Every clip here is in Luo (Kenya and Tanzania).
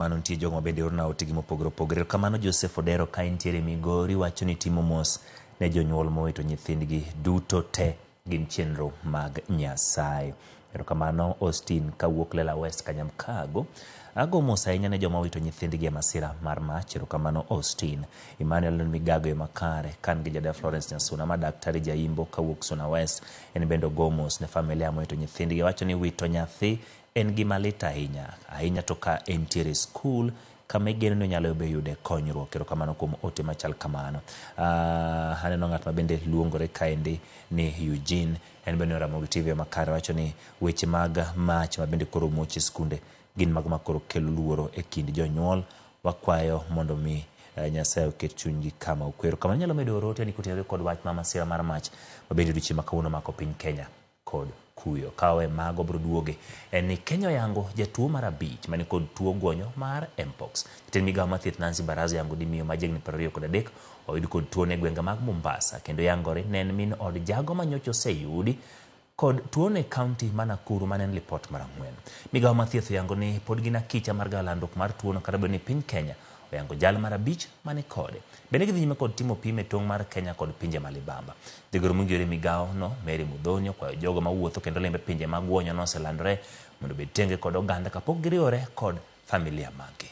Mano nitie jogo bende orna ote gi mopogore opogore. Kamano Joseph Odero ka intiere Migori wacho ni timo mos ne jonyuol mowito nyithindgi duto te gin chenro mag Nyasaye. Erokamano Austin kawuok Lela West Kanyamkago. Ago mos ahinya ne joma wito nyithindgi e masira mar mach. Erokamano Austin. Emmanuel Migago e makare kan gi jada Florence Nyasuna ma daktari Jaimbo kawuok Suna West en bendo go mos ne familia mowito nyithindgi. Wacho ni wito nyathi en gima lit ahinya to ka entiere skul kama igeno ni nyalo be yude konyruok. Erokamano kuom ote machal kamano. Aneno ng'at ma bende luongore kaendi ni Eugene en bende Ramogi TV makare wacho ni weche mag mach ma bende koro muoch skunde gin mag makoro kelo luoro e kind jonyuol. Wakwayo mondo mi Nyasaye oket chunygi kama okwero. Kama nyalo medo orote ni kutenore kod wach ma masira mar mach mabende odiochieng' ma kawuono mako piny Kenya kod kuyo. Kawe mago bro duoge en ni Kenya yango jatuo mar 5 mani kod tuo guonyo mar Mpox. Jatend migawo mar thieth Nancy Baraza yango di miyo majegni 23 oyud kod tuo ne gwenge mag Mombasa kendo yangore ne en min od jago manyocho oseyudi kod tuo ne kaunti ma Nakuru mane en lipot mar 4. Migawo mar thieth yango ni pod gina kicha mar galandruok mar tuo no kata ni piny Kenya oyango jal mar 5 mane kode. Bende gidhi nyime kod timo pim e tong' mar Kenya kod pinje malibamba. Jagoro mong'ere migawo no Mary Mudhonyo kwayo jogo mawuotho kendo lembe pinje mag guonyo no oselandore mondo bed tenge kod oganda kapok giriwore kod familia magi.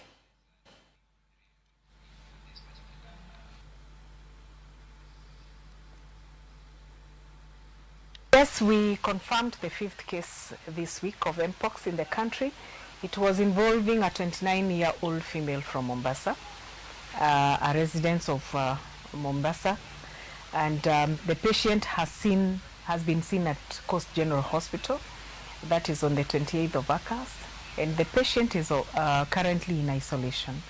Yes, we confirmed the 5th case this week of Mpox in the country. It was involving a 29-year-old female from Mombasa, a resident of Mombasa, and the patient has been seen at Coast General Hospital. That is on the 28th of August, and the patient is currently in isolation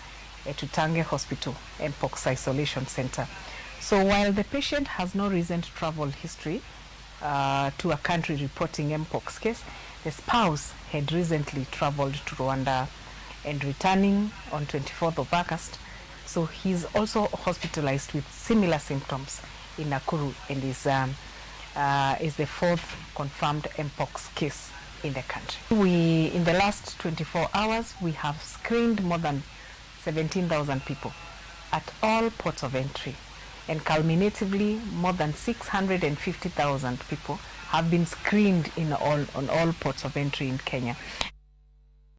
at Tutange Hospital, Mpox Isolation Center. So while the patient has no recent travel history to a country reporting Mpox case, the spouse had recently traveled to Rwanda and returning on 24th of August. So he's also hospitalized with similar symptoms in Nakuru and is the 4th confirmed Mpox case in the country. In the last 24 hours, we have screened more than 17,000 people at all ports of entry. And culminatively, more than 650,000 people have been screened on all ports of entry in Kenya.